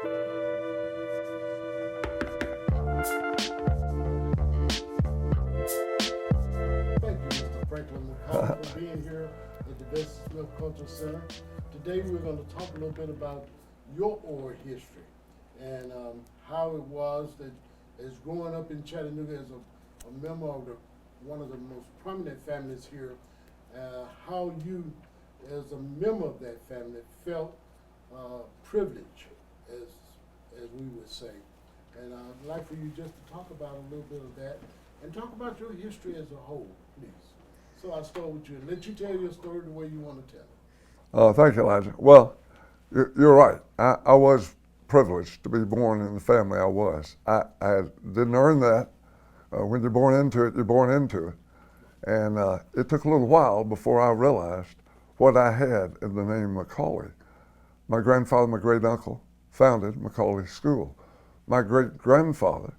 Thank you, Mr. Franklin McCallie, for being here at the Bessie Smith Cultural Center. Today we're going to talk a little bit about your oral history and how it was that as growing up in Chattanooga as a member of one of the most prominent families here, how you, as a member of that family, felt privileged, as we would say. And I'd like for you just to talk about a little bit of that and talk about your history as a whole, please. So I'll start with you and let you tell your story the way you want to tell it. Thank you, Elijah. Well, you're right. I was privileged to be born in the family I was. I didn't earn that. When you're born into it, you're born into it. And it took a little while before I realized what I had in the name McCallie. My grandfather, my great uncle, founded McCallie School. My great grandfather,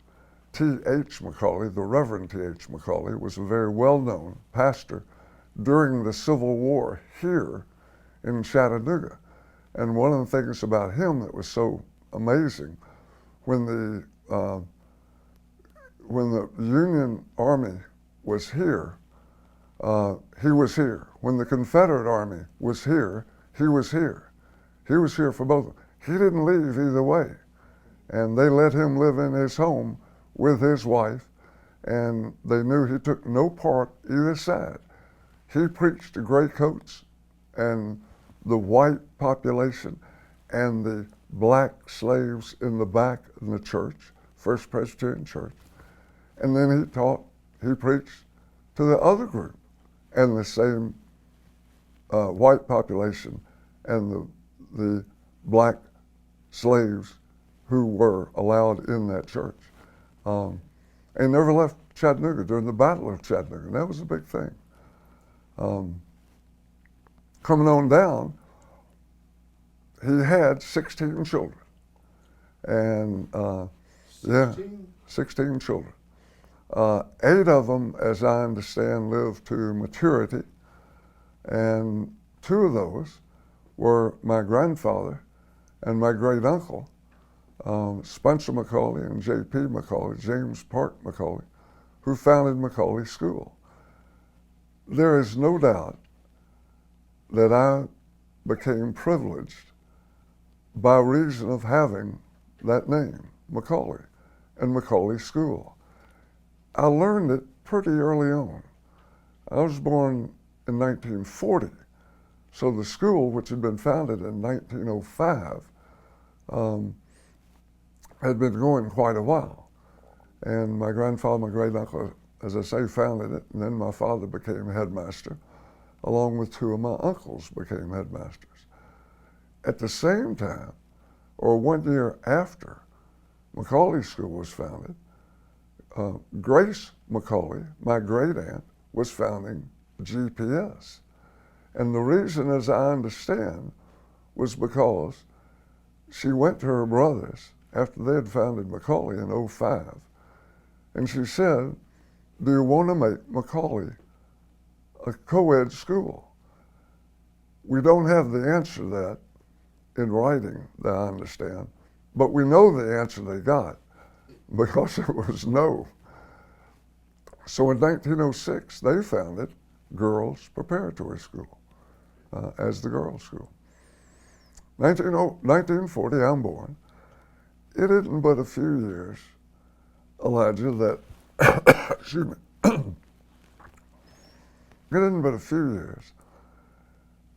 T.H. McCallie, the Reverend T.H. McCallie, was a very well-known pastor during the Civil War here in Chattanooga. And one of the things about him that was so amazing, when the Union Army was here, he was here. When the Confederate Army was here, he was here. He was here for both. He didn't leave either way. And they let him live in his home with his wife, and they knew he took no part either side. He preached to gray coats and the white population and the black slaves in the back in the church, First Presbyterian Church. And then he preached to the other group and the same white population and the black slaves who were allowed in that church. And never left Chattanooga during the Battle of Chattanooga. And that was a big thing. Coming on down, he had 16 children. And 16 children. 8 of them, as I understand, lived to maturity. And 2 of those were my grandfather and my great uncle, Spencer McCallie and J.P. McCallie, James Park McCallie, who founded McCallie School. There is no doubt that I became privileged by reason of having that name, McCallie, and McCallie School. I learned it pretty early on. I was born in 1940, so the school, which had been founded in 1905, had been going quite a while. And my grandfather, my great uncle, as I say, founded it, and then my father became headmaster, along with 2 of my uncles became headmasters. At the same time, or 1 year after McCallie School was founded, Grace McCallie, my great aunt, was founding GPS. And the reason, as I understand, was because she went to her brothers after they had founded McCallie in '05, and she said, "Do you want to make McCallie a co-ed school?" We don't have the answer to that in writing, that I understand, but we know the answer they got, because it was no. So in 1906, they founded Girls Preparatory School as the girls' school. 1940, I'm born. It isn't but a few years, Elijah, that, excuse me, it isn't but a few years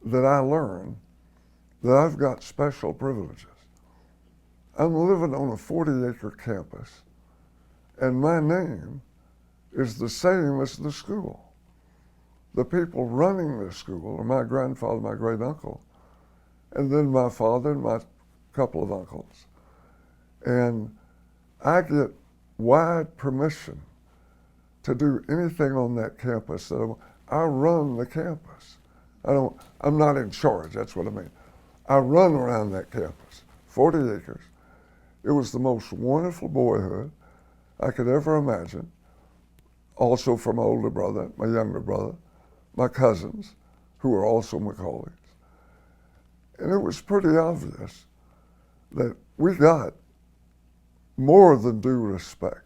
that I learned that I've got special privileges. I'm living on a 40-acre campus, and my name is the same as the school. The people running the school are my grandfather, my great uncle, and then my father and my couple of uncles. And I get wide permission to do anything on that campus that I want. I run the campus. I'm not in charge, that's what I mean. I run around that campus, 40 acres. It was the most wonderful boyhood I could ever imagine. Also from my older brother, my younger brother, my cousins, who were also McCallies. And it was pretty obvious that we got more than due respect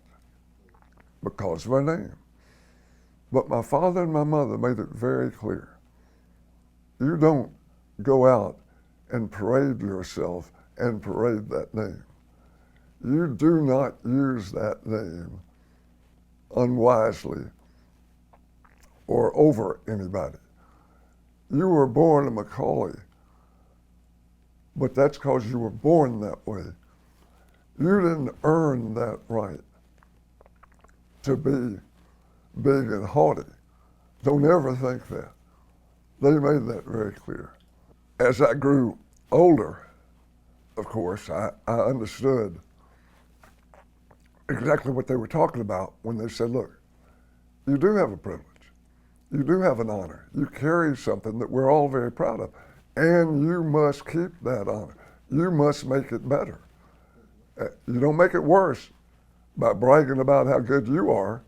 because of our name. But my father and my mother made it very clear. You don't go out and parade yourself and parade that name. You do not use that name unwisely or over anybody. You were born a McCallie, but that's because you were born that way. You didn't earn that right to be big and haughty. Don't ever think that. They made that very clear. As I grew older, of course, I understood exactly what they were talking about when they said, look, you do have a privilege. You do have an honor. You carry something that we're all very proud of, and you must keep that honor. You must make it better. You don't make it worse by bragging about how good you are.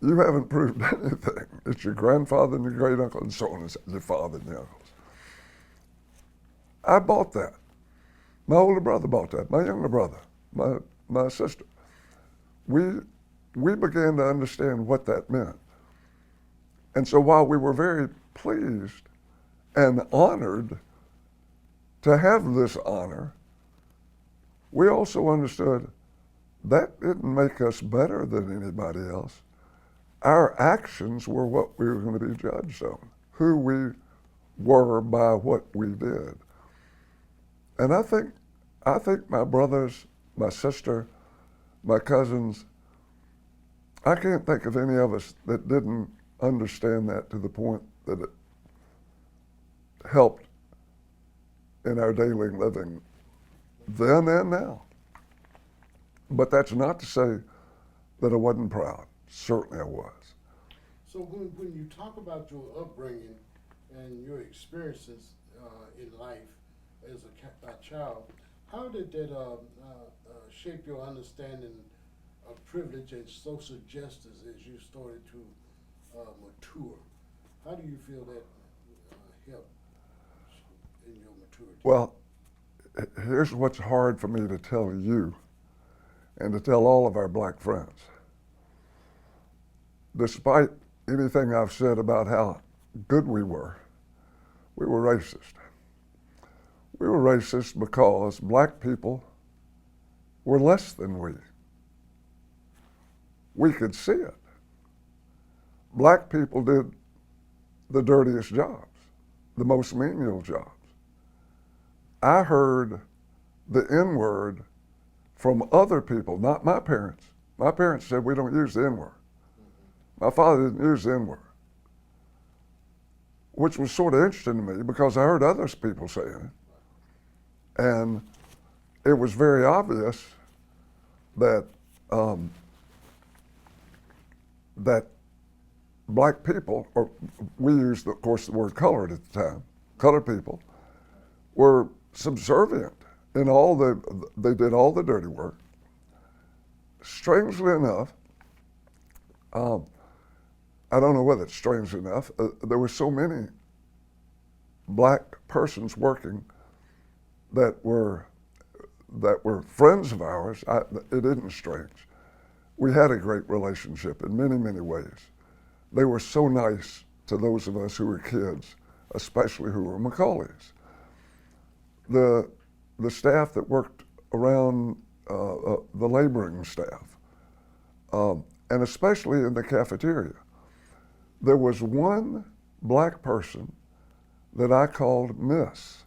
You haven't proved anything. It's your grandfather and your great uncle and so on, and your father and your uncles. I bought that. My older brother bought that. My younger brother, my sister. We began to understand what that meant. And so while we were very pleased and honored to have this honor, we also understood that didn't make us better than anybody else. Our actions were what we were going to be judged on, who we were by what we did. And I think my brothers, my sister, my cousins, I can't think of any of us that didn't understand that to the point that it helped in our daily living then and now. But that's not to say that I wasn't proud. Certainly I was. So when you talk about your upbringing and your experiences in life as a child, how did that shape your understanding of privilege and social justice as you started to mature? How do you feel that helped in your maturity? Well, here's what's hard for me to tell you and to tell all of our black friends. Despite anything I've said about how good we were racist. We were racist because black people were less than we. We could see it. Black people did the dirtiest jobs, the most menial jobs. I heard the N-word from other people, not my parents. My parents said we don't use the N-word. My father didn't use the N-word, which was sort of interesting to me because I heard other people saying it. And it was very obvious that that black people, or we used, of course, the word colored at the time, colored people, were subservient in they did all the dirty work. Strangely enough, I don't know whether it's strange enough, there were so many black persons working that were friends of ours. It isn't strange. We had a great relationship in many, many ways. They were so nice to those of us who were kids, especially who were McCallies. The staff that worked around the laboring staff, and especially in the cafeteria, there was one black person that I called Miss.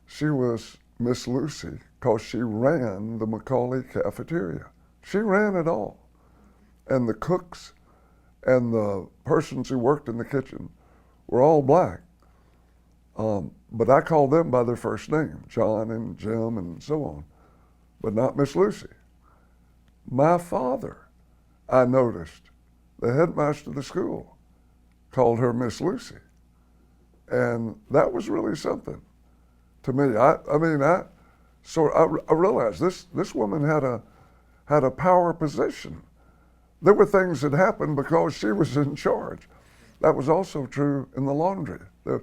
She was Miss Lucy because she ran the McCallie cafeteria. She ran it all. And the cooks and the persons who worked in the kitchen were all black. But I called them by their first name, John and Jim and so on, but not Miss Lucy. My father, I noticed, the headmaster of the school, called her Miss Lucy. And that was really something to me. I realized this woman had a power position. There were things that happened because she was in charge. That was also true in the laundry. The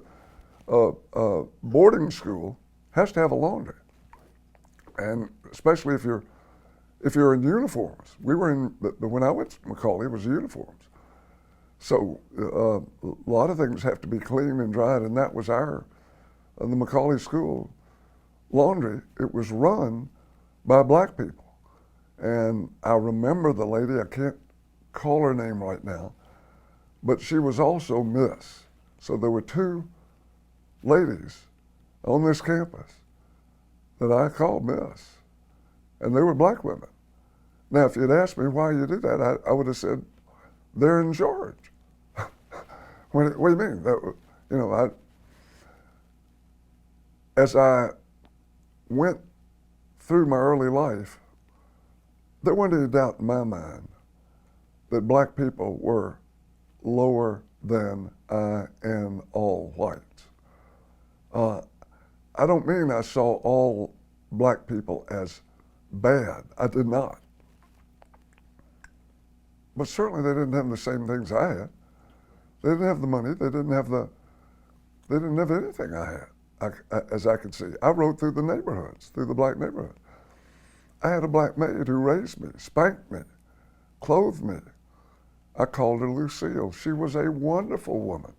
boarding school has to have a laundry. And especially if you're in uniforms. We were in, when I went to McCallie, it was uniforms. So a lot of things have to be cleaned and dried, and that was the McCallie School laundry. It was run by black people. And I remember the lady, I can't call her name right now, but she was also Miss. So there were two ladies on this campus that I called Miss, and they were black women. Now, if you'd asked me why you do that, I would have said, they're in charge. What do you mean? As I went through my early life, there wasn't any doubt in my mind that black people were lower than I and all whites. I don't mean I saw all black people as bad. I did not. But certainly they didn't have the same things I had. They didn't have the money. They didn't have anything I had, as I could see. I rode through the neighborhoods, through the black neighborhoods. I had a black maid who raised me, spanked me, clothed me. I called her Lucille. She was a wonderful woman.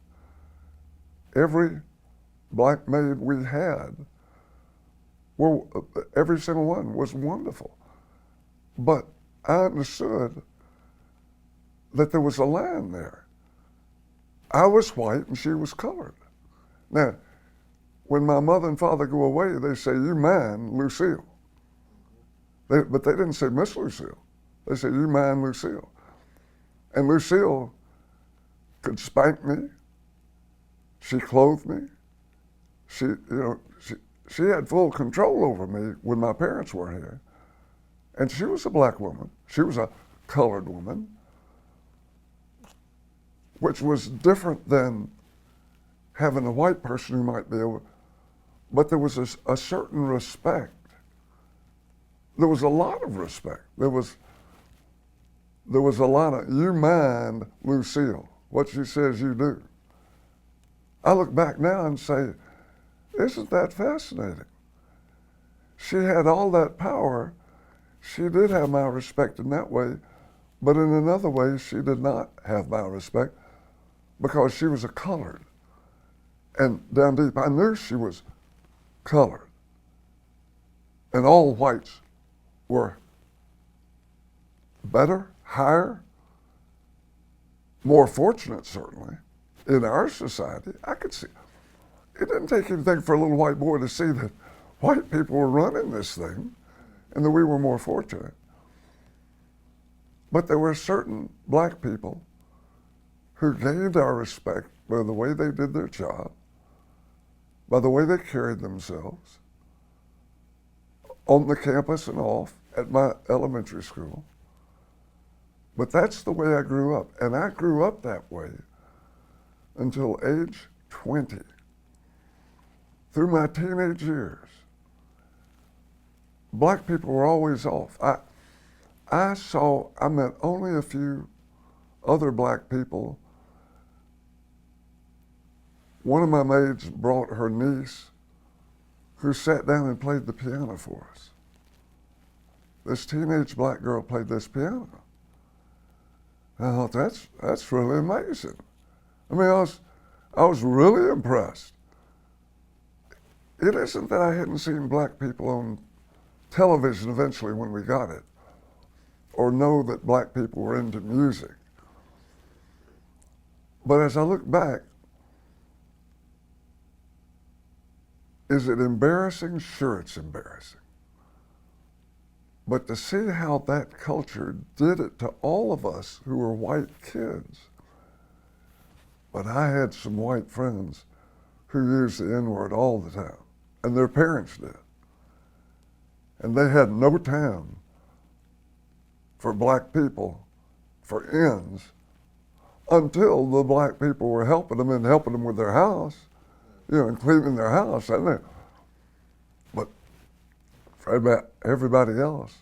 Every black maid we had, every single one was wonderful. But I understood that there was a line there. I was white and she was colored. Now, when my mother and father go away, they say, "You mind, Lucille." But they didn't say Miss Lucille. They said, "You mind, Lucille." And Lucille could spank me. She clothed me. She had full control over me when my parents weren't here. And she was a black woman. She was a colored woman, which was different than having a white person who might be able, but there was a certain respect. There was a lot of respect. There was a lot of, "You mind, Lucille, what she says you do." I look back now and say, isn't that fascinating? She had all that power. She did have my respect in that way, but in another way, she did not have my respect because she was a colored. And down deep, I knew she was colored. And all whites were better, higher, more fortunate, certainly, in our society. I could see. It didn't take anything for a little white boy to see that white people were running this thing and that we were more fortunate. But there were certain black people who gained our respect by the way they did their job, by the way they carried themselves on the campus and off at my elementary school. But that's the way I grew up. And I grew up that way until age 20. Through my teenage years, black people were always off. I met only a few other black people. One of my maids brought her niece who sat down and played the piano for us. This teenage black girl played this piano. I thought, that's really amazing. I mean, I was really impressed. It isn't that I hadn't seen black people on television eventually when we got it, or know that black people were into music. But as I look back, is it embarrassing? Sure, it's embarrassing. But to see how that culture did it to all of us who were white kids. But I had some white friends who used the N-word all the time, and their parents did. And they had no time for black people, for ends, until the black people were helping them and helping them with their house, and cleaning their house. But for everybody else,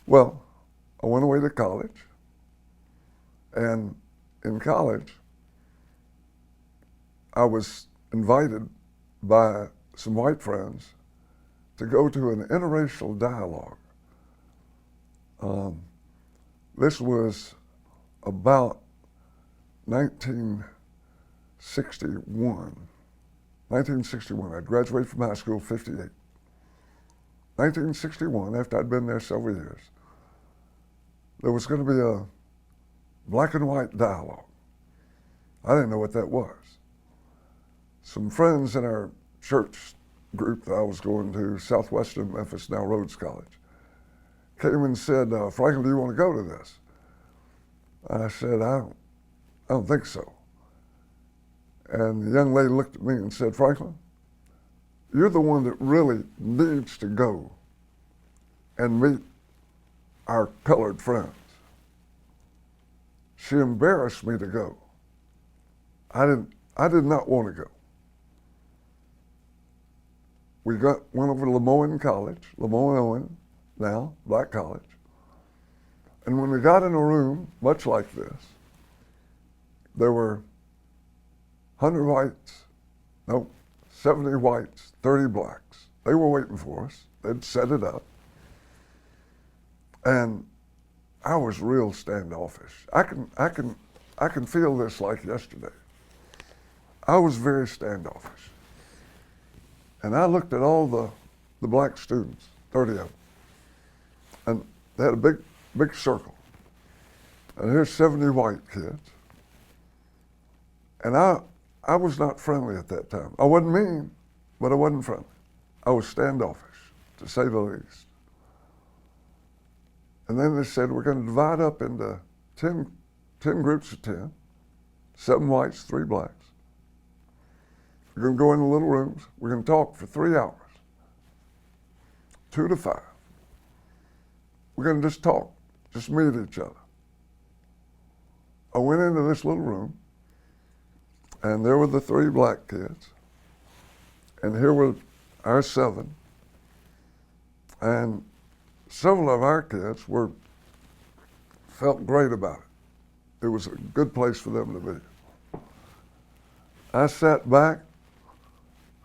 well, I went away to college, and in college, I was invited by some white friends to go to an interracial dialogue. This was about 1961. 1961. I graduated from high school, 58. 1961, after I'd been there several years, there was going to be a black and white dialogue. I didn't know what that was. Some friends in our church group that I was going to, Southwestern Memphis, now Rhodes College, came and said, Franklin, do you want to go to this? I said, I don't think so. And the young lady looked at me and said, Franklin, you're the one that really needs to go and meet our colored friends. She embarrassed me to go. I did not want to go. We went over to Lemoyne College, Lemoyne now, black college. And when we got in a room, much like this, there were 100 whites, 70 whites, 30 blacks. They were waiting for us. They'd set it up. And I was real standoffish. I can feel this like yesterday. I was very standoffish. And I looked at all the black students, 30 of them, and they had a big circle. And here's 70 white kids. And I was not friendly at that time. I wasn't mean, but I wasn't friendly. I was standoffish, to say the least. And then they said, we're going to divide up into 10 groups of 10, 7 whites, 3 blacks. We're going to go in the little rooms. We're going to talk for 3 hours, 2 to 5. We're going to just talk, just meet each other. I went into this little room, and there were the 3 black kids, and here were our 7. And several of our kids felt great about it. It was a good place for them to be. I sat back,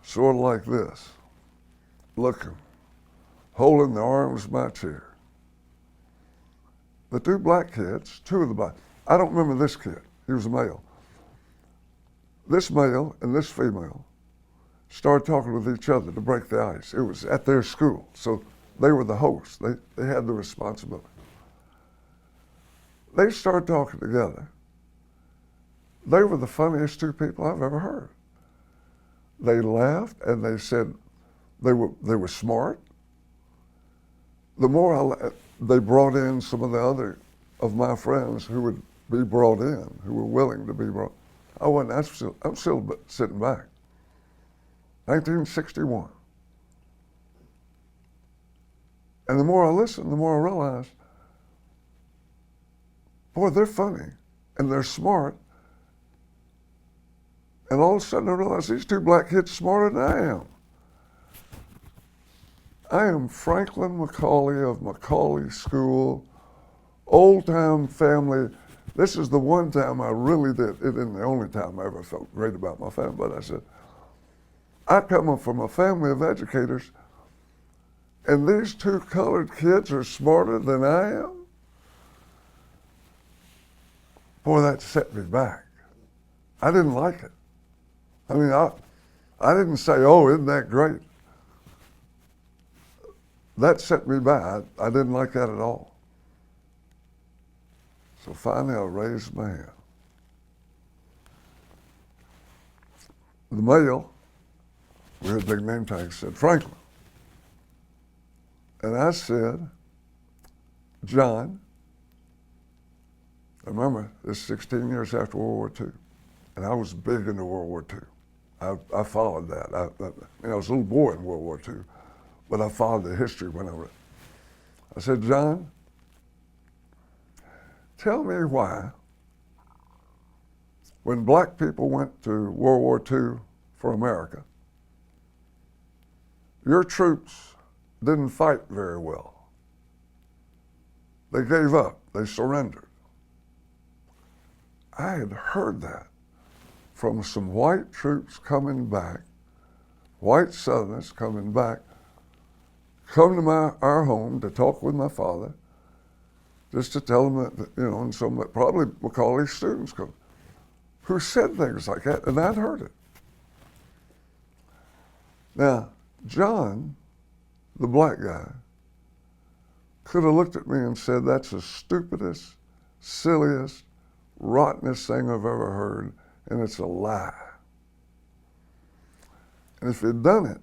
sort of like this, looking, holding the arms of my chair. The 2 black kids, 2 of the black, I don't remember this kid, he was a male. This male and this female started talking with each other to break the ice. It was at their school, so they were the hosts. They had the responsibility. They started talking together. They were the funniest 2 people I've ever heard. They laughed and they said they were smart. The more they brought in some of the other of my friends who would be brought in, who were willing to be brought. I'm still sitting back. 1961. And the more I listened, the more I realized, boy, they're funny and they're smart. And all of a sudden I realized these 2 black kids are smarter than I am. I am Franklin McCallie of McCallie School, old-time family. This is the one time I really did, it isn't the only time I ever felt great about my family, but I said, I come from a family of educators, and these 2 colored kids are smarter than I am? Boy, that set me back. I didn't like it. I mean, I didn't say, oh, isn't that great? That set me back. I didn't like that at all. So finally, I raised my hand. The male, we had big name tags, said, Franklin. And I said, John. I remember, this is 16 years after World War II, and I was big into World War II. I followed that. I was a little boy in World War II, but I followed the history when I read. I said, John, tell me why, when black people went to World War II for America, your troops didn't fight very well. They gave up, they surrendered. I had heard that from some white troops coming back, white Southerners coming back come to our home to talk with my father, just to tell him that, and some probably McCallie students come, who said things like that, and I'd heard it. Now, John, the black guy, could have looked at me and said, that's the stupidest, silliest, rottenest thing I've ever heard, and it's a lie. And if he'd done it,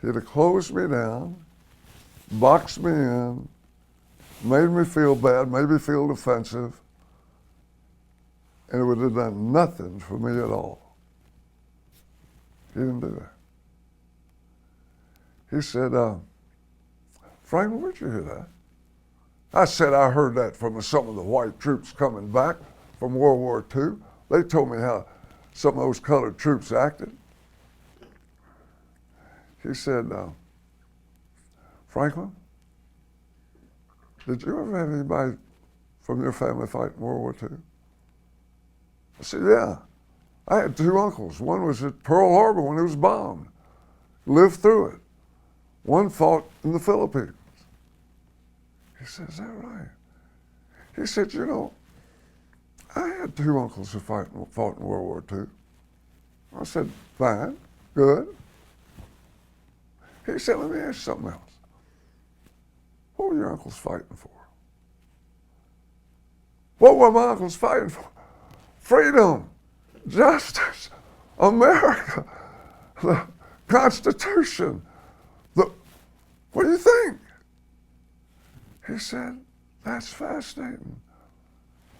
he'd have closed me down, boxed me in, made me feel bad, made me feel defensive, and it would have done nothing for me at all. He didn't do that. He said, Franklin, where'd you hear that? I said, I heard that from some of the white troops coming back from World War II. They told me how some of those colored troops acted. He said, Franklin, did you ever have anybody from your family fight in World War II? I said, yeah. I had two uncles. One was at Pearl Harbor when it was bombed, lived through it. One fought in the Philippines. He said, is that right? He said, I had two uncles who fought in World War II. I said, fine, good. He said, let me ask you something else. What were your uncles fighting for? What were my uncles fighting for? Freedom, justice, America, the Constitution. What do you think? He said, that's fascinating.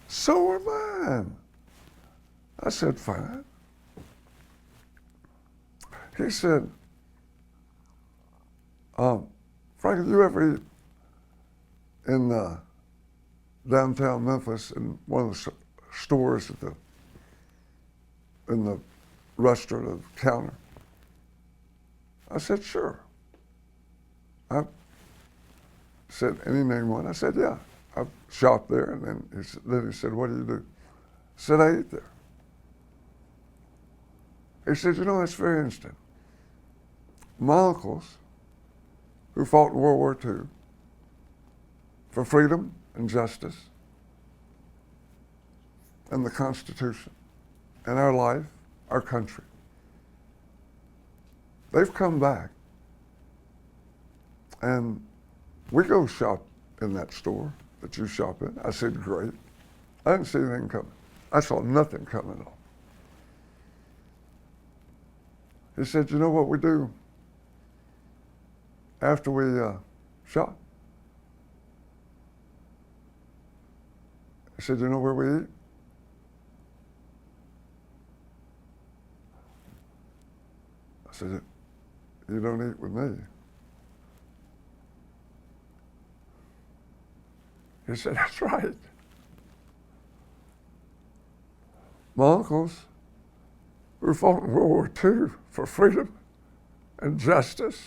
So are mine. I said, fine. He said, Frank, did you ever eat in downtown Memphis in one of the stores in the restaurant or the counter? I said, sure. I said, any name one? I said, yeah. I shopped there, and then he said, what do you do? I said, I eat there. He said, that's very interesting. My uncles, who fought in World War II for freedom and justice and the Constitution and our life, our country, they've come back, and we go shop in that store that you shop in. I said, great. I didn't see anything coming. I saw nothing coming at all. He said, you know what we do after we shop? He said, you know where we eat? I said, you don't eat with me. He said, that's right. My uncles, who fought in World War II for freedom and justice,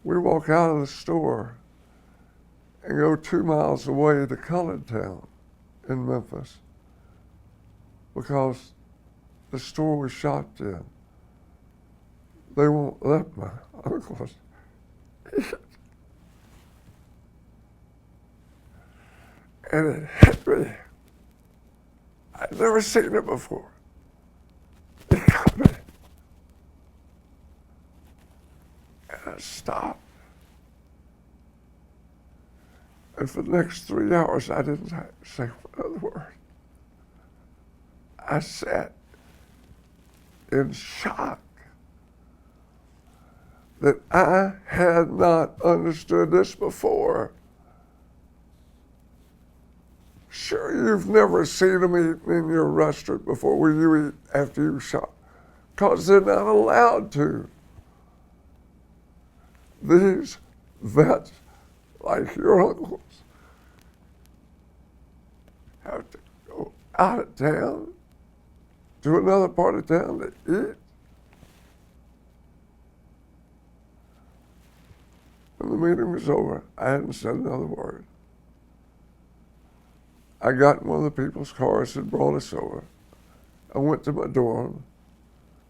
we walk out of the store and go 2 miles away to Colored Town in Memphis because the store we shopped in, they won't let my uncles eat. And it hit me. I'd never seen it before. It got me. And I stopped. And for the next 3 hours, I didn't say another word. I sat in shock that I had not understood this before. Sure, you've never seen them eat in your restaurant before when you eat after you shop, because they're not allowed to. These vets, like your uncles, have to go out of town to another part of town to eat. When the meeting was over, I hadn't said another word. I got in one of the people's cars that brought us over. I went to my dorm.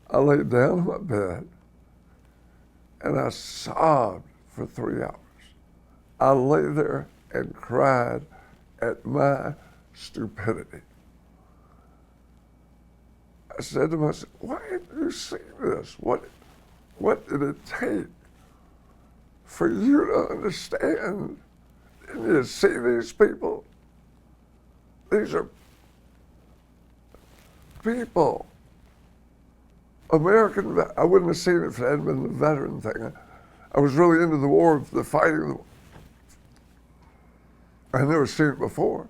I laid down in my bed, and I sobbed for 3 hours. I lay there and cried at my stupidity. I said to myself, why didn't you see this? What did it take for you to understand? Didn't you see these people? These are people. American, I wouldn't have seen it if it hadn't been the veteran thing. I was really into the war, the fighting. I never seen it before.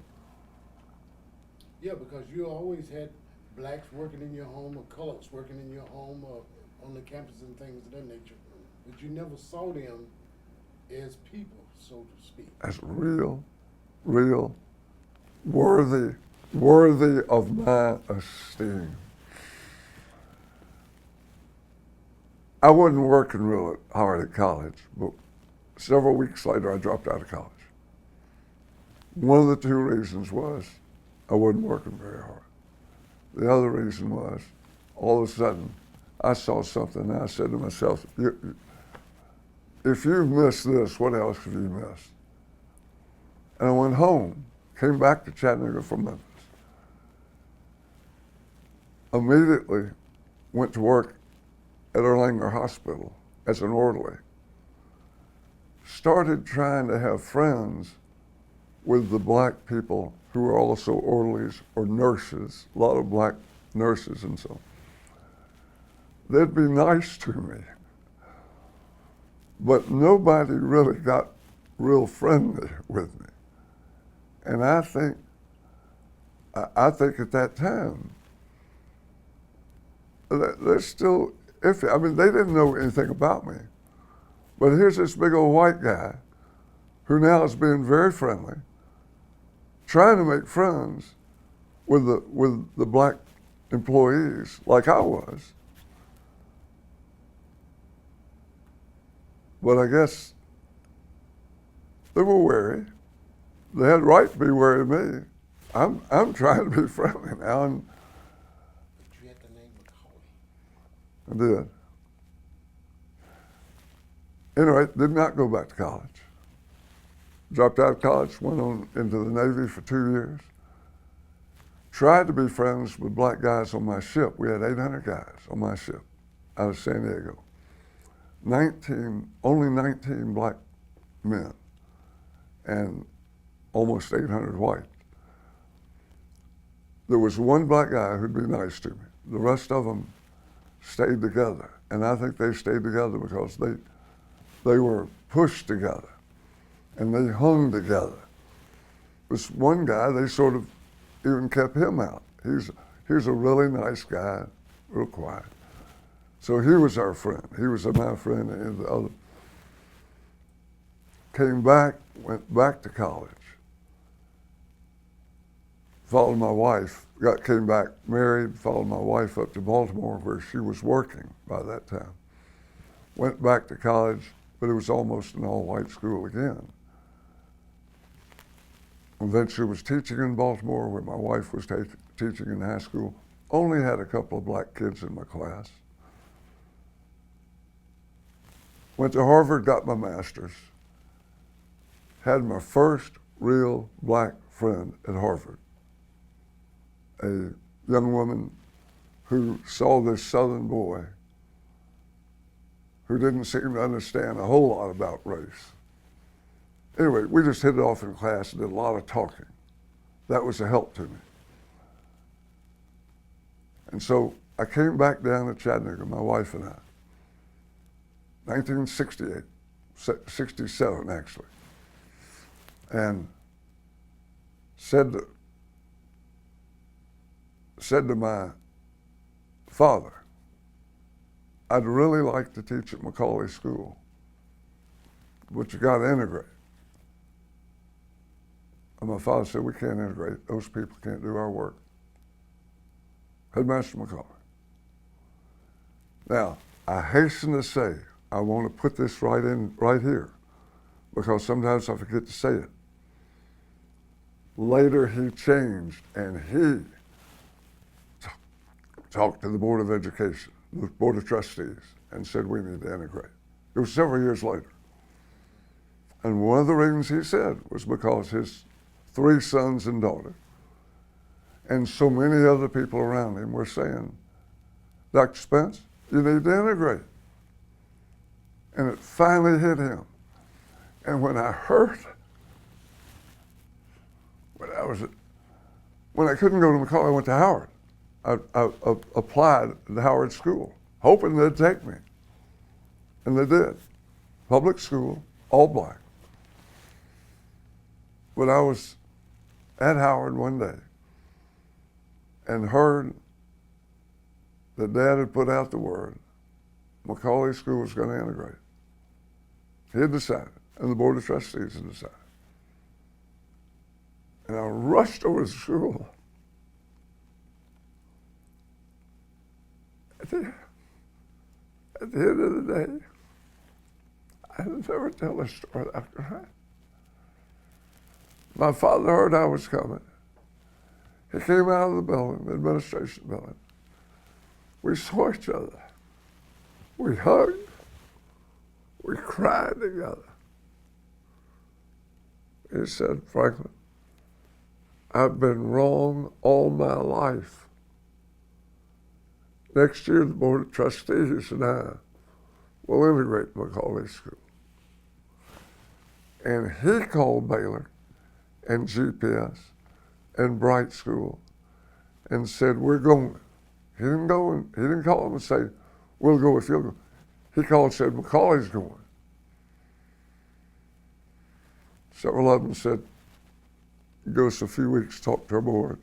Yeah, because you always had blacks working in your home or colors working in your home or on the campus and things of that nature. But you never saw them as people, so to speak. As real, worthy of my esteem. I wasn't working real hard at college, but several weeks later I dropped out of college. One of the two reasons was I wasn't working very hard. The other reason was all of a sudden I saw something and I said to myself, if you've missed this, what else have you missed? And I went home, came back to Chattanooga from Memphis. Immediately went to work at Erlanger Hospital as an orderly. Started trying to have friends with the black people who were also orderlies or nurses, a lot of black nurses and so on. They'd be nice to me, but nobody really got real friendly with me. And I think at that time, they're still iffy. I mean, they didn't know anything about me. But here's this big old white guy who now is being very friendly, trying to make friends with the black employees like I was. But I guess they were wary. They had right to be wary of me. I'm trying to be friendly now, and But you had the name McCallie. I did. Anyway, did not go back to college. Dropped out of college, went on into the Navy for 2 years. Tried to be friends with black guys on my ship. We had 800 guys on my ship out of San Diego. Only 19 black men and almost 800 white. There was one black guy who'd be nice to me. The rest of them stayed together. And I think they stayed together because they were pushed together and they hung together. This one guy, they sort of even kept him out. He's a really nice guy, real quiet. So he was our friend. He was my friend and the other. Came back, went back to college. Followed my wife, came back married, followed my wife up to Baltimore where she was working by that time. Went back to college, but it was almost an all-white school again. Eventually was teaching in Baltimore where my wife was teaching in high school. Only had a couple of black kids in my class. Went to Harvard, got my master's. Had my first real black friend at Harvard. A young woman who saw this Southern boy who didn't seem to understand a whole lot about race. Anyway, we just hit it off in class and did a lot of talking. That was a help to me. And so I came back down to Chattanooga, my wife and I, 1968, 67 actually, and said to my father, I'd really like to teach at McCallie School, but you got to integrate. And my father said, we can't integrate. Those people can't do our work. Headmaster McCallie. Now, I hasten to say, I want to put this right here, because sometimes I forget to say it. Later he changed and he talked to the Board of Education, the Board of Trustees, and said we need to integrate. It was several years later. And one of the reasons he said was because his 3 sons and daughter and so many other people around him were saying, Dr. Spence, you need to integrate. And it finally hit him. And when I heard, when I couldn't go to McCallie, I went to Howard. I applied to Howard School, hoping they'd take me. And they did. Public school, all black. But I was at Howard one day and heard that Dad had put out the word, McCallie School was going to integrate. He had decided, and the Board of Trustees had decided. And I rushed over to school. At the end of the day, I'd never tell this story after that. My father heard I was coming. He came out of the building, the administration building. We saw each other. We hugged. We cried together. He said, Franklin, I've been wrong all my life. Next year, the Board of Trustees and I will integrate McCallie School. And he called Baylor and GPS and Bright School and said, we're going. He didn't call them and say, we'll go if you'll go. He called and said, McCallie's going. Several of them said, give us a few weeks to talk to our board.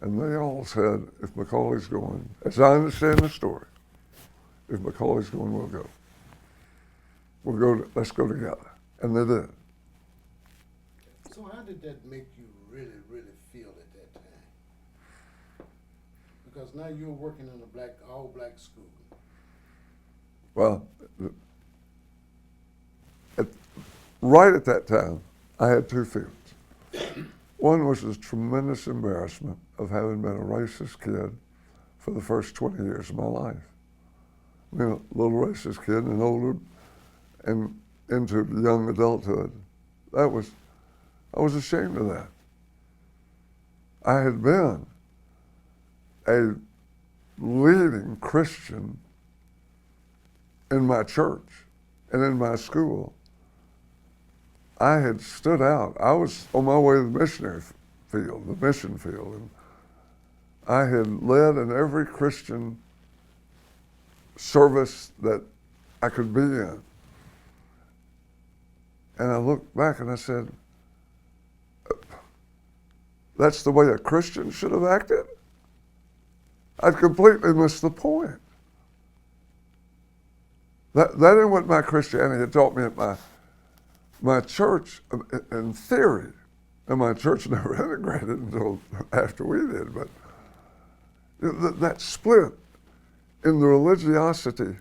And they all said, if McCallie's going, as I understand the story, if McCallie's going, we'll go. Let's go together. And they did. So how did that make you really, really feel at that time? Because now you're working in a all black school. Well, right at that time, I had 2 feelings. One was a tremendous embarrassment of having been a racist kid for the first 20 years of my life. I mean, a little racist kid and older and into young adulthood. I was ashamed of that. I had been a leading Christian in my church and in my school. I had stood out. I was on my way to the missionary field, the mission field, and I had led in every Christian service that I could be in. And I looked back and I said, that's the way a Christian should have acted? I'd completely missed the point. That ain't what my Christianity had taught me at my church in theory. And my church never integrated until after we did, but that split in the religiosity,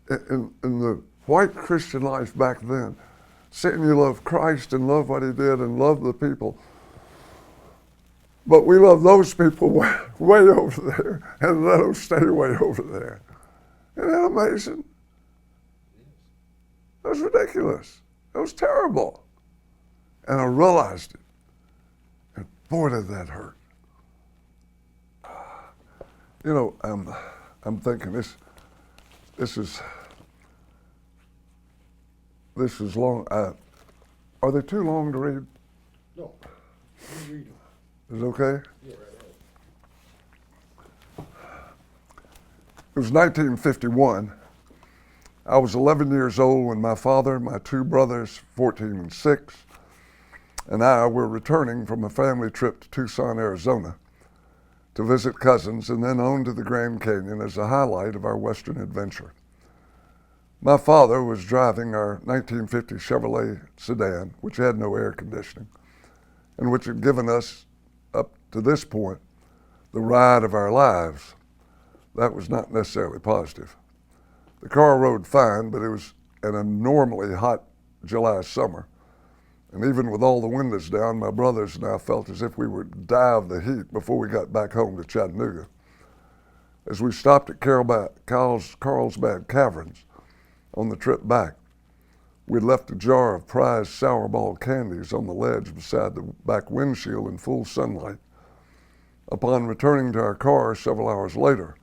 in the white Christian life back then, saying you love Christ and love what he did and love the people. But we love those people way over there and let them stay way over there. Isn't that amazing? That was ridiculous. It was terrible. And I realized it. And boy, did that hurt. You know, I'm thinking this is long. Are they too long to read? No, you read them. Is it okay? Yeah. It was 1951. I was 11 years old when my father, my 2 brothers, 14 and 6, and I were returning from a family trip to Tucson, Arizona to visit cousins and then on to the Grand Canyon as a highlight of our Western adventure. My father was driving our 1950 Chevrolet sedan, which had no air conditioning, and which had given us, up to this point, the ride of our lives. That was not necessarily positive. The car rode fine, but it was an abnormally hot July summer. And even with all the windows down, my brothers and I felt as if we would die of the heat before we got back home to Chattanooga. As we stopped at Carlsbad Caverns on the trip back, we'd left a jar of prized Sourball candies on the ledge beside the back windshield in full sunlight. Upon returning to our car several hours later,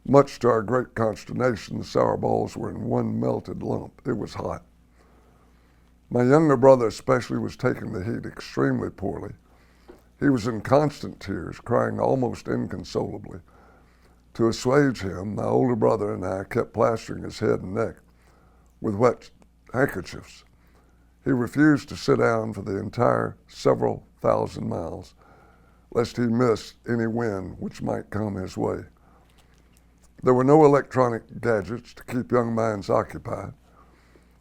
much to our great consternation, the sour balls were in one melted lump. It was hot. My younger brother especially was taking the heat extremely poorly. He was in constant tears, crying almost inconsolably. To assuage him, my older brother and I kept plastering his head and neck with wet handkerchiefs. He refused to sit down for the entire several thousand miles, lest he miss any wind which might come his way. There were no electronic gadgets to keep young minds occupied.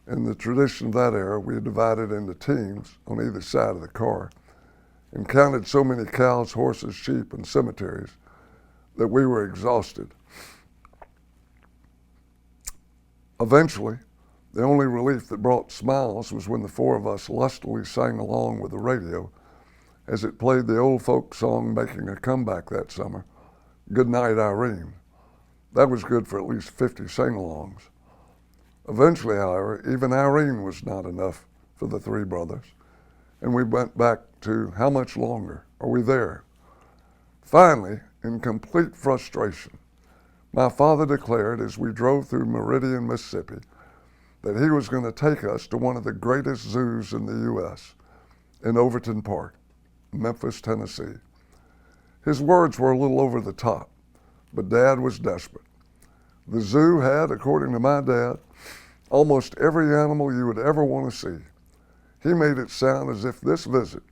In the tradition of that era, we had divided into teams on either side of the car and counted so many cows, horses, sheep, and cemeteries that we were exhausted. Eventually, the only relief that brought smiles was when the four of us lustily sang along with the radio as it played the old folk song making a comeback that summer, Good Night, Irene. That was good for at least 50 sing-alongs. Eventually, however, even Irene was not enough for the three brothers, and we went back to how much longer? Are we there? Finally, in complete frustration, my father declared as we drove through Meridian, Mississippi, that he was going to take us to one of the greatest zoos in the U.S., in Overton Park, Memphis, Tennessee. His words were a little over the top, but Dad was desperate. The zoo had, according to my dad, almost every animal you would ever want to see. He made it sound as if this visit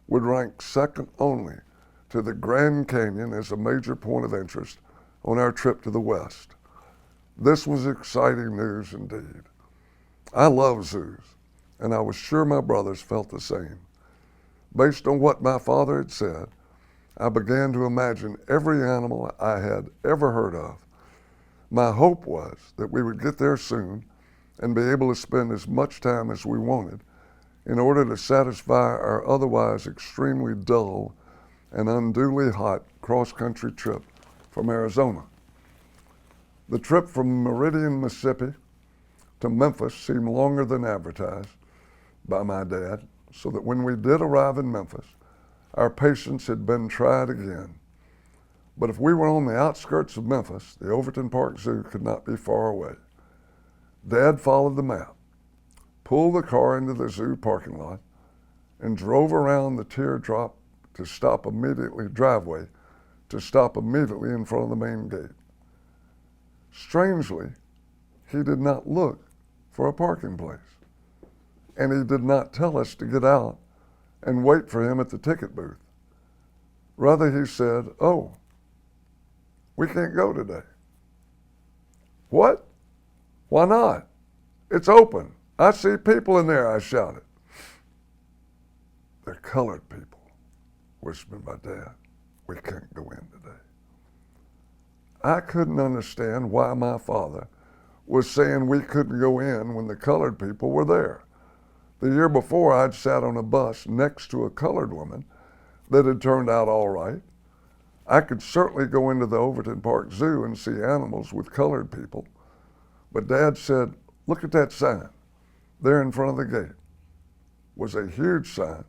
would rank second only to the Grand Canyon as a major point of interest on our trip to the West. This was exciting news indeed. I love zoos, and I was sure my brothers felt the same. Based on what my father had said, I began to imagine every animal I had ever heard of. My hope was that we would get there soon and be able to spend as much time as we wanted in order to satisfy our otherwise extremely dull and unduly hot cross-country trip from Arizona. The trip from Meridian, Mississippi to Memphis seemed longer than advertised by my dad, so that when we did arrive in Memphis, our patience had been tried again. But if we were on the outskirts of Memphis, the Overton Park Zoo could not be far away. Dad followed the map, pulled the car into the zoo parking lot, and drove around the teardrop driveway to stop immediately in front of the main gate. Strangely, he did not look for a parking place, and he did not tell us to get out and wait for him at the ticket booth. Rather, he said, "Oh, we can't go today." "What? Why not? It's open. I see people in there," I shouted. "They're colored people," whispered my dad. "We can't go in today." I couldn't understand why my father was saying we couldn't go in when the colored people were there. The year before, I'd sat on a bus next to a colored woman that had turned out all right. I could certainly go into the Overton Park Zoo and see animals with colored people. But Dad said, "Look at that sign there in front of the gate." It was a huge sign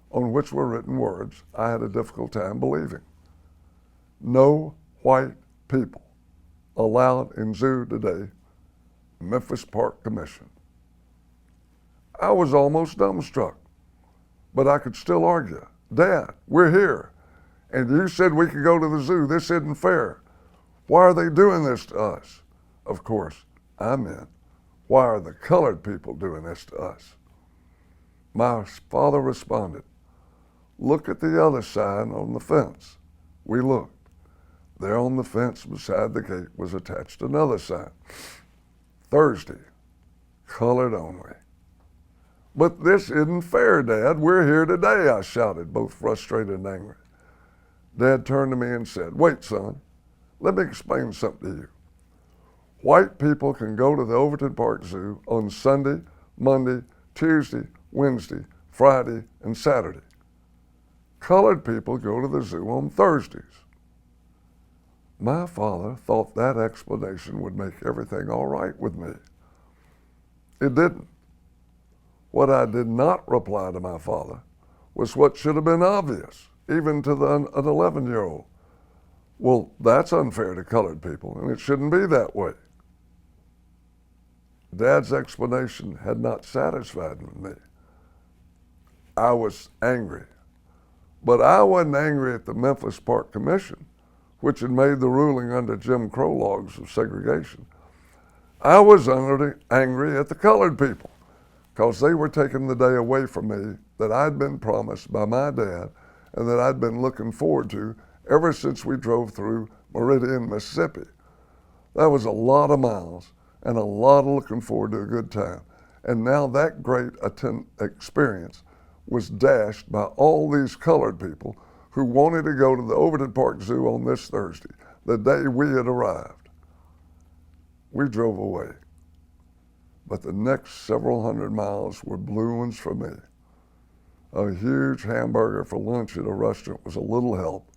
on which were written words I had a difficult time believing. "No white people allowed in zoo today, Memphis Park Commission." I was almost dumbstruck, but I could still argue. "Dad, we're here, and you said we could go to the zoo. This isn't fair. Why are they doing this to us?" Of course, I meant, why are the colored people doing this to us? My father responded, "Look at the other sign on the fence." We looked. There on the fence beside the gate was attached another sign. "Thursday, colored only." "But this isn't fair, Dad. We're here today," I shouted, both frustrated and angry. Dad turned to me and said, "Wait, son, let me explain something to you. White people can go to the Overton Park Zoo on Sunday, Monday, Tuesday, Wednesday, Friday, and Saturday. Colored people go to the zoo on Thursdays." my father thought that explanation would make everything all right with me. It didn't. What I did not reply to my father was what should have been obvious, even to an 11-year-old. Well, that's unfair to colored people, and it shouldn't be that way. Dad's explanation had not satisfied me. I was angry. But I wasn't angry at the Memphis Park Commission, which had made the ruling under Jim Crow laws of segregation. I was angry at the colored people because they were taking the day away from me that I'd been promised by my dad and that I'd been looking forward to ever since we drove through Meridian, Mississippi. That was a lot of miles and a lot of looking forward to a good time. And now that great experience was dashed by all these colored people who wanted to go to the Overton Park Zoo on this Thursday, the day we had arrived. We drove away. But the next several hundred miles were blue ones for me. A huge hamburger for lunch at a restaurant was a little help,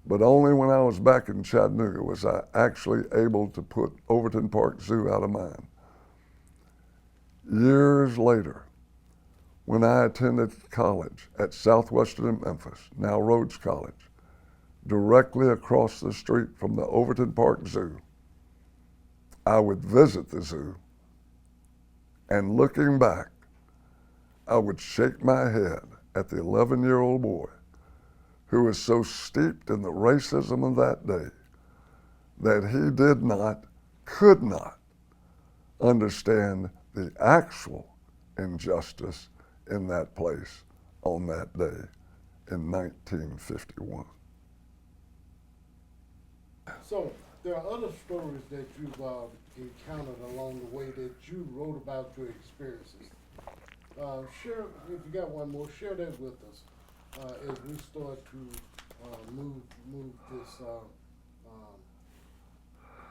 but only when I was back in Chattanooga was I actually able to put Overton Park Zoo out of mind. Years later, when I attended college at Southwestern in Memphis, now Rhodes College, directly across the street from the Overton Park Zoo, I would visit the zoo, and looking back, I would shake my head at the 11-year-old boy who was so steeped in the racism of that day that he could not understand the actual injustice in that place on that day in 1951. So there are other stories that you've encountered along the way that you wrote about your experiences. Share, if you got one more, share that with us as we start to move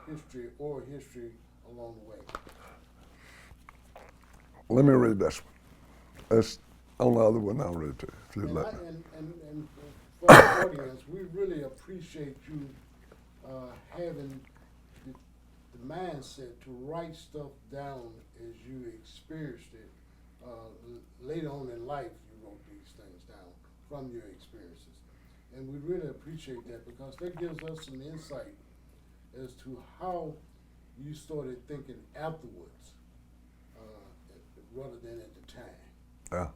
this history along the way. Let me read this one. That's on the other one I'll read to you, if you'd let me. And for the audience, we really appreciate you having the mindset to write stuff down as you experienced it. Later on in life, you wrote these things down from your experiences. And we really appreciate that because that gives us some insight as to how you started thinking afterwards rather than at the time. Yeah.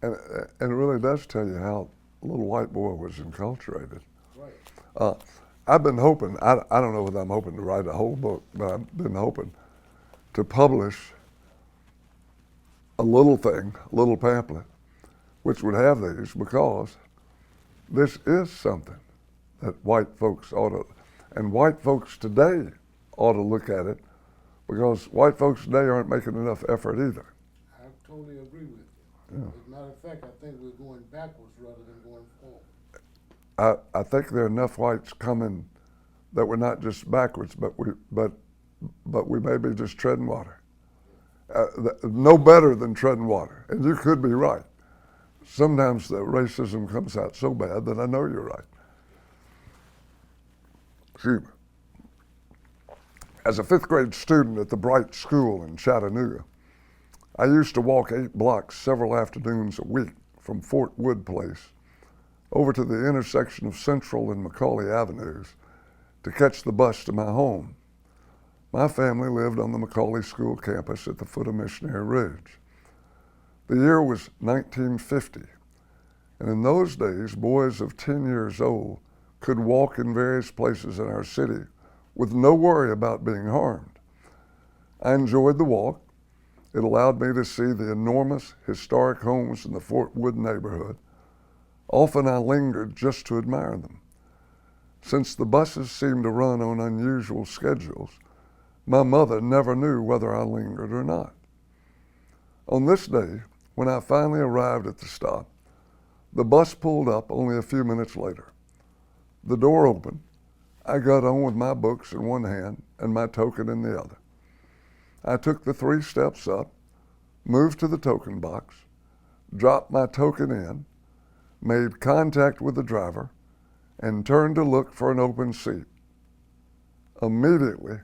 And it really does tell you how Little White Boy was enculturated. Right. I've been hoping, I don't know whether I'm hoping to write a whole book, but I've been hoping to publish a little thing, a little pamphlet, which would have these, because this is something that white folks ought to, and white folks today ought to look at it, because white folks today aren't making enough effort either. I totally agree with you. Yeah. As a matter of fact, I think we're going backwards rather than going forward. I think there are enough whites coming that we're not just backwards, but we may be just treading water. No better than treading water, and you could be right. Sometimes the racism comes out so bad that I know you're right. Excuse me. As a 5th grade student at the Bright School in Chattanooga, I used to walk 8 blocks several afternoons a week from Fort Wood Place over to the intersection of Central and McCallie Avenues to catch the bus to my home. My family lived on the McCallie School campus at the foot of Missionary Ridge. The year was 1950, and in those days, boys of 10 years old could walk in various places in our city with no worry about being harmed. I enjoyed the walk. It allowed me to see the enormous historic homes in the Fort Wood neighborhood. Often I lingered just to admire them. Since the buses seemed to run on unusual schedules, my mother never knew whether I lingered or not. On this day, when I finally arrived at the stop, the bus pulled up only a few minutes later. The door opened. I got on with my books in one hand and my token in the other. I took the 3 steps up, moved to the token box, dropped my token in, made contact with the driver, and turned to look for an open seat. Immediately,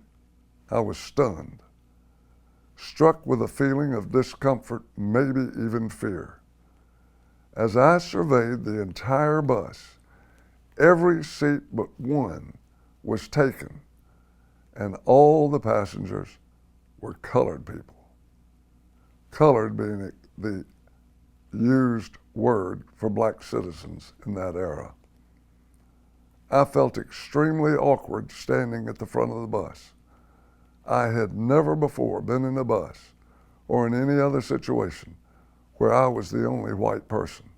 I was stunned, struck with a feeling of discomfort, maybe even fear. As I surveyed the entire bus, every seat but one was taken, and all the passengers were colored people. Colored being the used word for black citizens in that era. I felt extremely awkward standing at the front of the bus. I had never before been in a bus or in any other situation where I was the only white person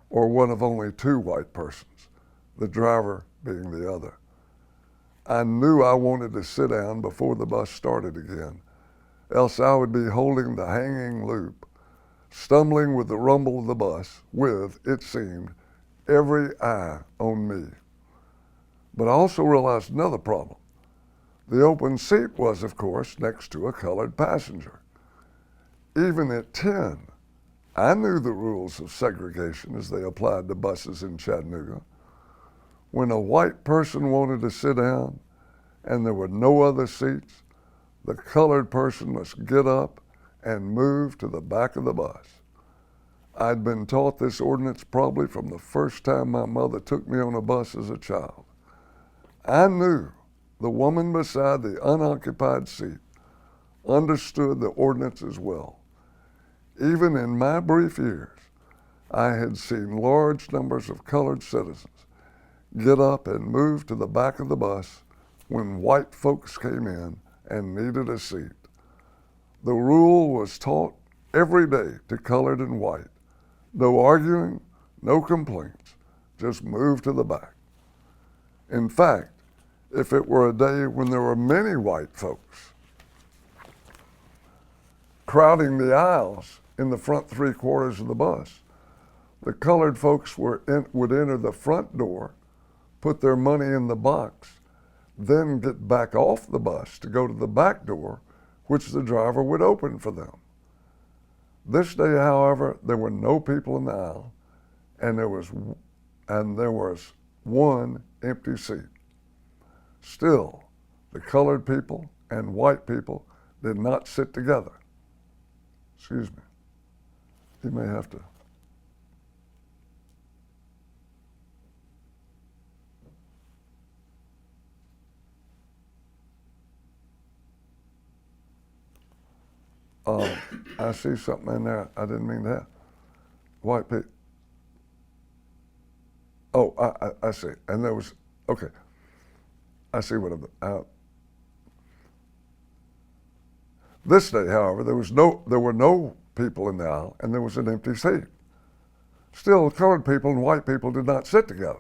or one of only two white persons, the driver being the other. I knew I wanted to sit down before the bus started again, else I would be holding the hanging loop, stumbling with the rumble of the bus with, it seemed, every eye on me. But I also realized another problem. The open seat was, of course, next to a colored passenger. Even at 10, I knew the rules of segregation as they applied to buses in Chattanooga. When a white person wanted to sit down and there were no other seats, the colored person must get up and move to the back of the bus. I'd been taught this ordinance probably from the first time my mother took me on a bus as a child. I knew the woman beside the unoccupied seat understood the ordinance as well. Even in my brief years, I had seen large numbers of colored citizens get up and move to the back of the bus when white folks came in and needed a seat. The rule was taught every day to colored and white. No arguing, no complaints, just move to the back. In fact, if it were a day when there were many white folks crowding the aisles in the front 3/4 of the bus, the colored folks would enter the front door, put their money in the box, then get back off the bus to go to the back door, which the driver would open for them. This day, however, there were no people in the aisle, and there was one empty seat. Still, the colored people and white people did not sit together. Excuse me. You may have to. I see something in there I didn't mean to have. White people. Oh, I see. And there was, okay. I see what this day, however, there were no people in the aisle and there was an empty seat. Still, colored people and white people did not sit together.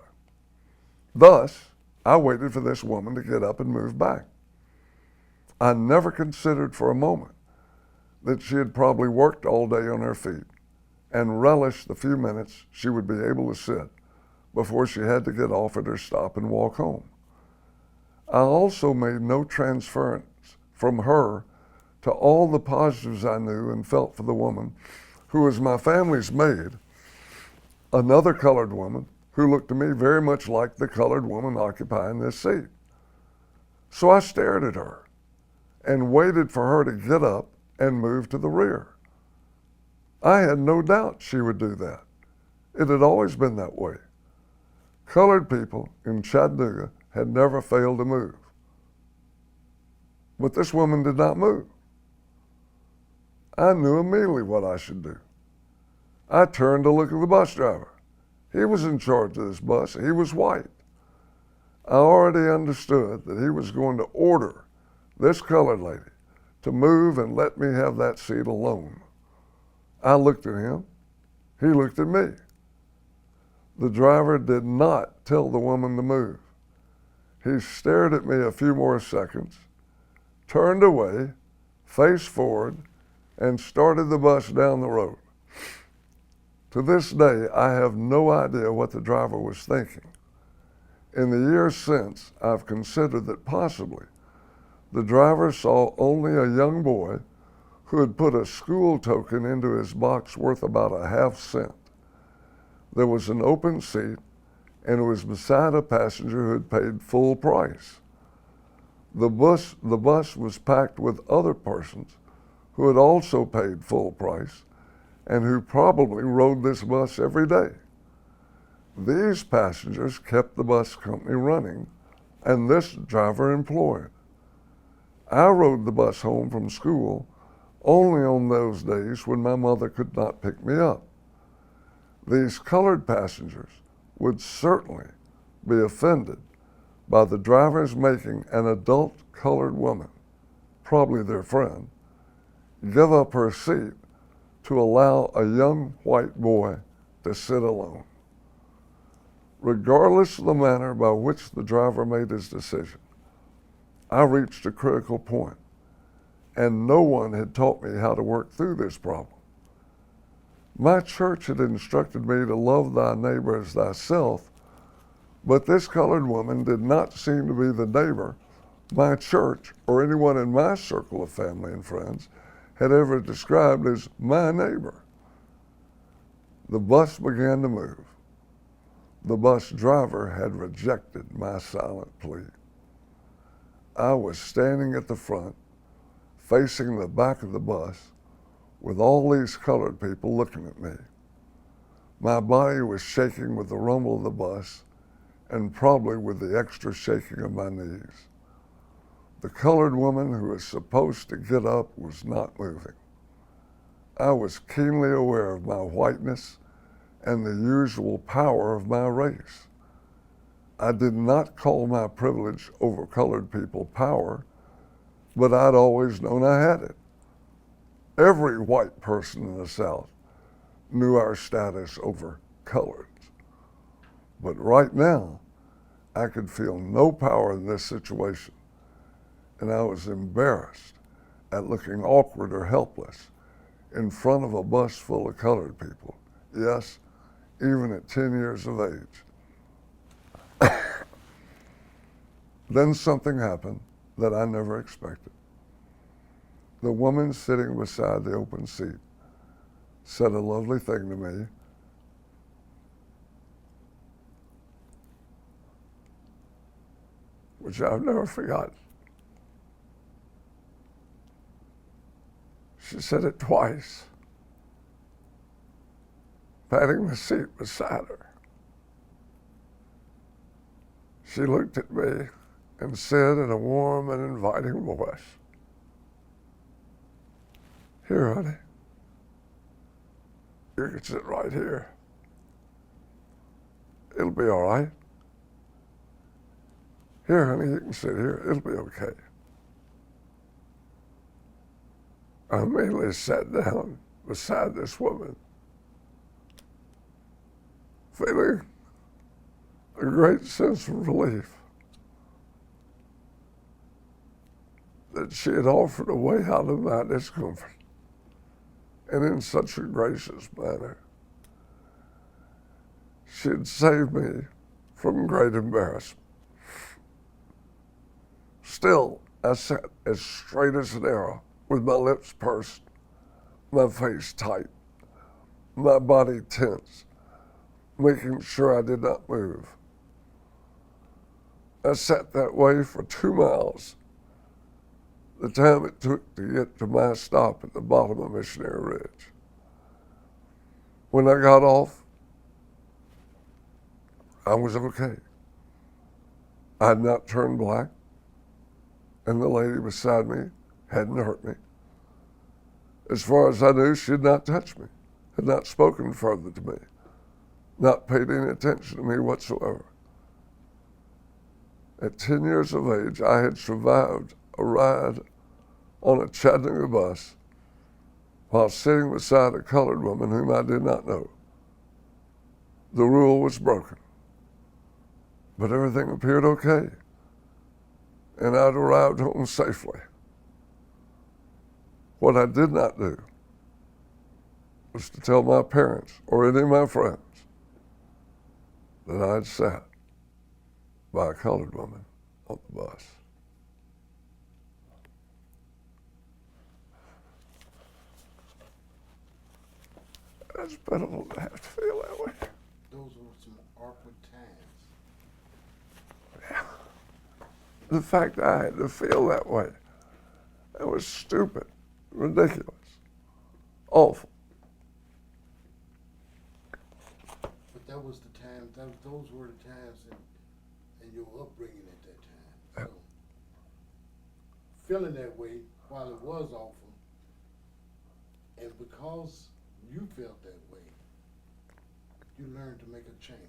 Thus, I waited for this woman to get up and move back. I never considered for a moment that she had probably worked all day on her feet and relished the few minutes she would be able to sit before she had to get off at her stop and walk home. I also made no transference from her to all the positives I knew and felt for the woman who was my family's maid, another colored woman who looked to me very much like the colored woman occupying this seat. So I stared at her and waited for her to get up and move to the rear. I had no doubt she would do that. It had always been that way. Colored people in Chattanooga had never failed to move. But this woman did not move. I knew immediately what I should do. I turned to look at the bus driver. He was in charge of this bus. He was white. I already understood that he was going to order this colored lady to move and let me have that seat alone. I looked at him. He looked at me. The driver did not tell the woman to move. He stared at me a few more seconds, turned away, faced forward, and started the bus down the road. To this day, I have no idea what the driver was thinking. In the years since, I've considered that possibly the driver saw only a young boy who had put a school token into his box worth about a half-cent. There was an open seat, and it was beside a passenger who had paid full price. The bus was packed with other persons who had also paid full price and who probably rode this bus every day. These passengers kept the bus company running and this driver employed. I rode the bus home from school only on those days when my mother could not pick me up. These colored passengers would certainly be offended by the drivers making an adult colored woman, probably their friend, give up her seat to allow a young white boy to sit alone. Regardless of the manner by which the driver made his decision, I reached a critical point, and no one had taught me how to work through this problem. My church had instructed me to love thy neighbor as thyself, but this colored woman did not seem to be the neighbor my church or anyone in my circle of family and friends had ever described as my neighbor. The bus began to move. The bus driver had rejected my silent plea. I was standing at the front, facing the back of the bus, with all these colored people looking at me. My body was shaking with the rumble of the bus and probably with the extra shaking of my knees. The colored woman who was supposed to get up was not moving. I was keenly aware of my whiteness and the usual power of my race. I did not call my privilege over colored people power, but I'd always known I had it. Every white person in the South knew our status over coloreds. But right now, I could feel no power in this situation, and I was embarrassed at looking awkward or helpless in front of a bus full of colored people. Yes, even at 10 years of age. Then something happened that I never expected. The woman sitting beside the open seat said a lovely thing to me. Which I've never forgotten. She said it twice, patting the seat beside her. She looked at me and said in a warm and inviting voice, "Here, honey, you can sit right here. It'll be all right. Here, honey, you can sit here. It'll be okay." I immediately sat down beside this woman, feeling a great sense of relief that she had offered a way out of my discomfort, and in such a gracious manner. She had saved me from great embarrassment. Still, I sat as straight as an arrow, with my lips pursed, my face tight, my body tense, making sure I did not move. I sat that way for 2 miles, the time it took to get to my stop at the bottom of Missionary Ridge. When I got off, I was okay. I had not turned black, and the lady beside me hadn't hurt me. As far as I knew, she had not touched me, had not spoken further to me, not paid any attention to me whatsoever. At 10 years of age, I had survived a ride on a Chattanooga bus while sitting beside a colored woman whom I did not know. The rule was broken, but everything appeared okay, and I'd arrived home safely. What I did not do was to tell my parents or any of my friends that I had sat by a colored woman on the bus. It's pitiful to have to feel that way. Those were some awkward times. Yeah. the fact that I had to feel that way, that was stupid, ridiculous, awful. But that was the time, those were the times in your upbringing at that time. So, feeling that way, while it was awful, and because you felt that way, you learned to make a change.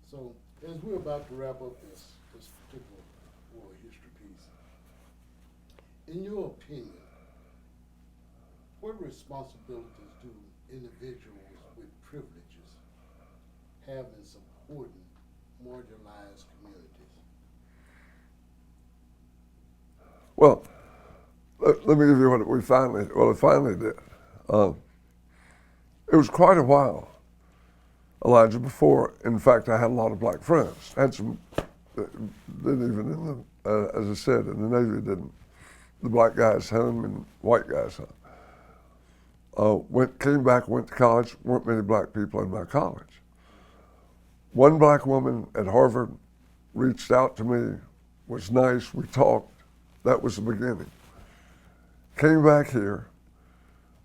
So, as we're about to wrap up this particular world history piece, in your opinion, what responsibilities do individuals with privileges have in supporting marginalized communities? Well, let me give you what it finally did. It was quite a while, Elijah, before, in fact, I had a lot of black friends. I had some, didn't even in the, as I said, in the Navy, didn't. The black guys had them and white guys had them. Came back, went to college, weren't many black people in my college. One black woman at Harvard reached out to me, was nice, we talked. That was the beginning. Came back here,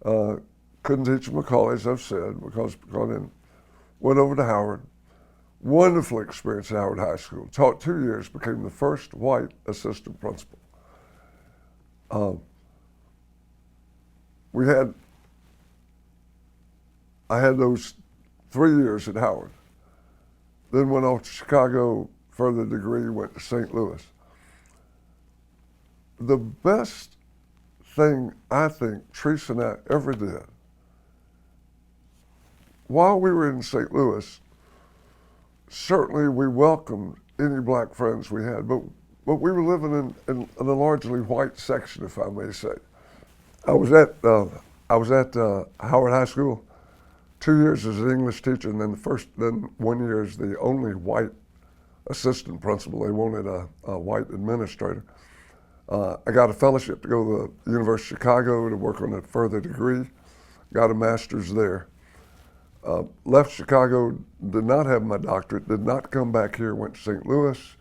couldn't teach McCallie, as I've said, because then went over to Howard. Wonderful experience at Howard High School. Taught 2 years, became the first white assistant principal. I had those 3 years at Howard. Then went off to Chicago, further degree, went to St. Louis. The best thing I think Teresa and I ever did, while we were in St. Louis, certainly we welcomed any black friends we had, but we were living in a largely white section, if I may say. I was at Howard High School 2 years as an English teacher, and then 1 year as the only white assistant principal. They wanted a white administrator. I got a fellowship to go to the University of Chicago to work on a further degree. Got a master's there. Left Chicago, did not have my doctorate, did not come back here, went to St. Louis,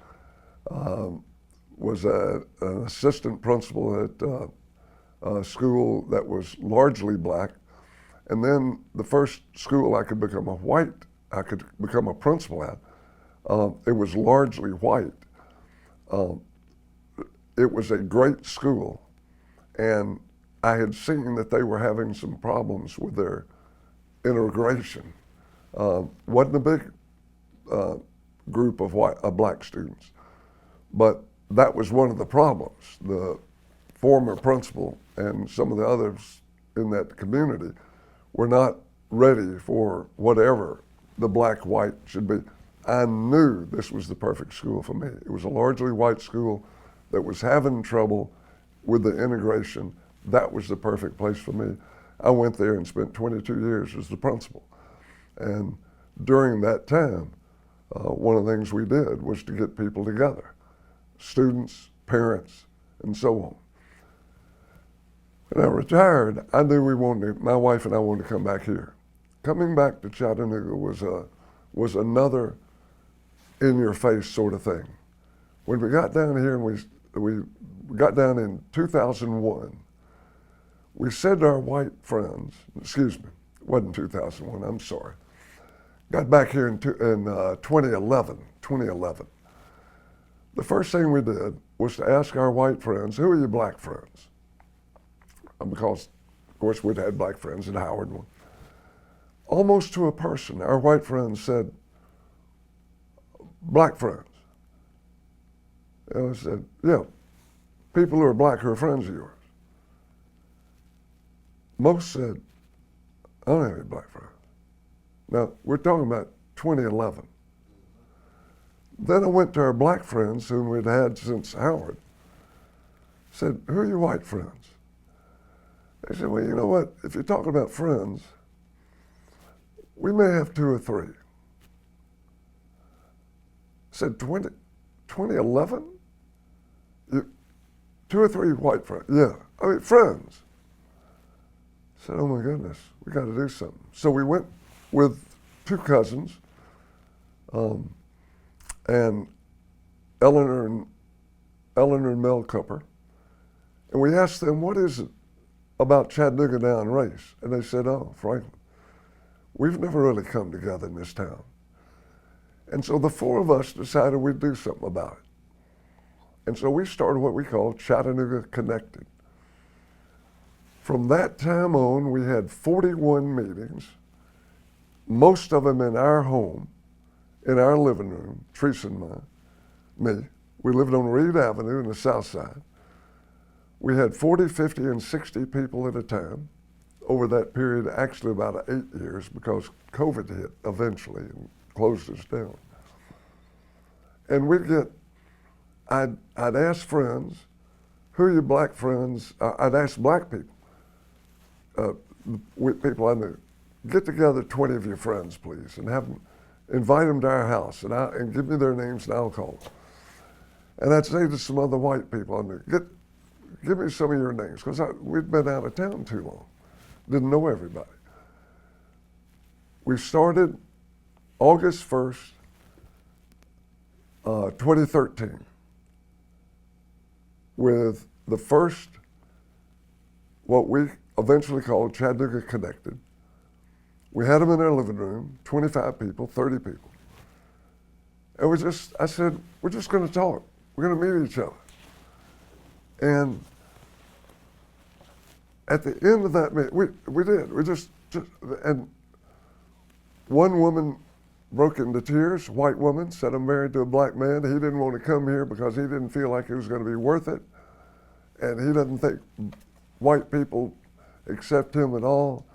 was an assistant principal at a school that was largely black. And then the first school I could become a principal at, it was largely white. It was a great school, and I had seen that they were having some problems with their integration. Wasn't a big group of black students, but that was one of the problems. The former principal and some of the others in that community were not ready for whatever the black-white should be. I knew this was the perfect school for me. It was a largely white school that was having trouble with the integration. That was the perfect place for me. I went there and spent 22 years as the principal. And during that time, one of the things we did was to get people together, students, parents, and so on. When I retired, I knew my wife and I wanted to come back here. Coming back to Chattanooga was another in-your-face sort of thing. When we got down here and we got down in 2001, we said to our white friends, excuse me, it wasn't 2001, I'm sorry. Got back here in 2011. The first thing we did was to ask our white friends, who are your black friends? Because, of course, we'd had black friends at Howard. Almost to a person, our white friends said, black friends. And I said, yeah, people who are black who are friends of yours. Most said, I don't have any black friends. Now, we're talking about 2011. Then I went to our black friends whom we'd had since Howard, said, who are your white friends? They said, well, you know what, if you're talking about friends, we may have 2 or 3. I said, 2011? 2 or 3 white friends? Yeah, I mean, friends. I said, oh my goodness, we got to do something. So we went with 2 cousins, and Eleanor and Mel Cooper, and we asked them, what is it about Chattanooga now and race? And they said, oh, Franklin, we've never really come together in this town. And so the four of us decided we'd do something about it. And so we started what we call Chattanooga Connected. From that time on, we had 41 meetings, most of them in our home, in our living room, Teresa and me. We lived on Reed Avenue in the South Side. We had 40, 50, and 60 people at a time over that period, actually about 8 years, because COVID hit eventually and closed us down. And I'd ask friends, who are your black friends? I'd ask black people, people I knew, get together 20 of your friends, please, and invite them to our house, and give me their names, and I'll call them. And I'd say to some other white people I knew, give me some of your names, because we'd been out of town too long, didn't know everybody. We started August 1st, 2013, with the first, what we eventually called Chattanooga Connected. We had them in our living room, 25 people, 30 people. And I said, we're just going to talk. We're going to meet each other. And at the end of that meeting, we did. And one woman broke into tears, white woman, said, I'm married to a black man. He didn't want to come here because he didn't feel like it was going to be worth it. And he doesn't think white people accept him at all.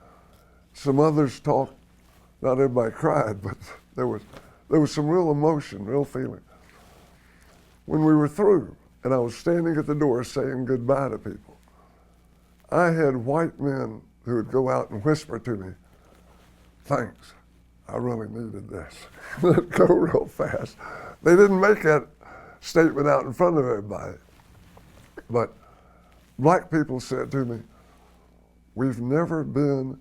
Some others talked, not everybody cried, but there was some real emotion, real feeling. When we were through, and I was standing at the door saying goodbye to people, I had white men who would go out and whisper to me, thanks, I really needed this. They'd go real fast. They didn't make that statement out in front of everybody. But black people said to me, we've never been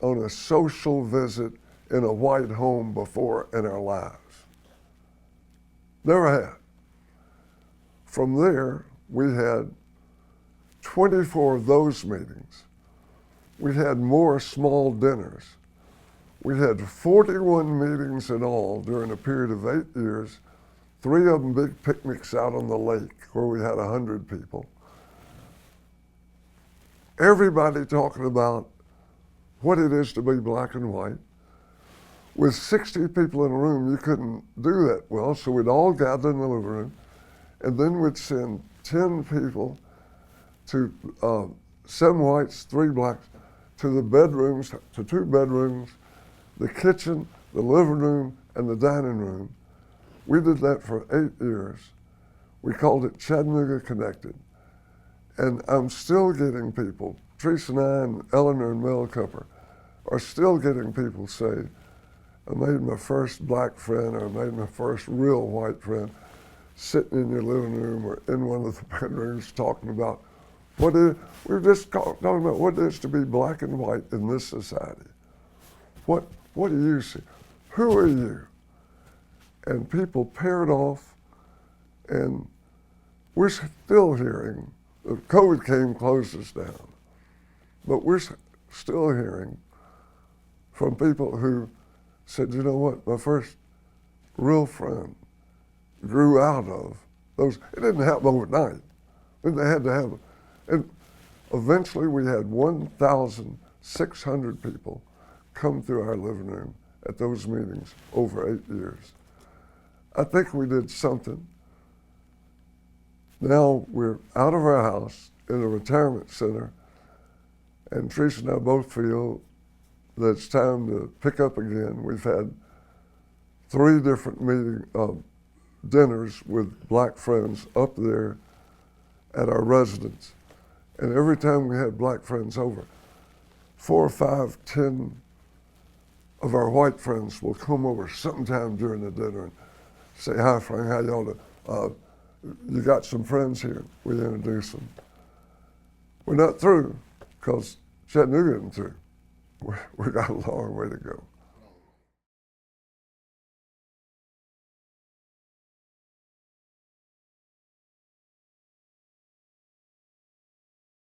on a social visit in a white home before in our lives. Never had. From there, we had 24 of those meetings. We had more small dinners. We had 41 meetings in all during a period of 8 years, 3 of them big picnics out on the lake where we had 100 people. Everybody talking about what it is to be black and white. With 60 people in a room, you couldn't do that well, so we'd all gather in the living room, and then we'd send 10 people to 7 whites, 3 blacks, to the bedrooms, to 2 bedrooms, the kitchen, the living room, and the dining room. We did that for 8 years. We called it Chattanooga Connected. And I'm still getting people, Teresa and I and Eleanor and Mel Cooper, are still getting people say, I made my first black friend, or I made my first real white friend, sitting in your living room or in one of the bedrooms talking about we were just talking about what it is to be black and white in this society. What do you see? Who are you? And people paired off, and we're still hearing, COVID came, closed us down, but we're still hearing from people who said, you know what, my first real friend grew out of those. It didn't happen overnight. They had to have, and eventually we had 1,600 people come through our living room at those meetings over 8 years. I think we did something. Now we're out of our house in a retirement center, and Teresa and I both feel that it's time to pick up again. We've had 3 different dinners with black friends up there at our residence. And every time we had black friends over, 4 or 5, 10 of our white friends will come over sometime during the dinner and say, hi, Frank, how y'all doing? You got some friends here. We introduce them. We're not through, because Chattanooga isn't through. We got a long way to go.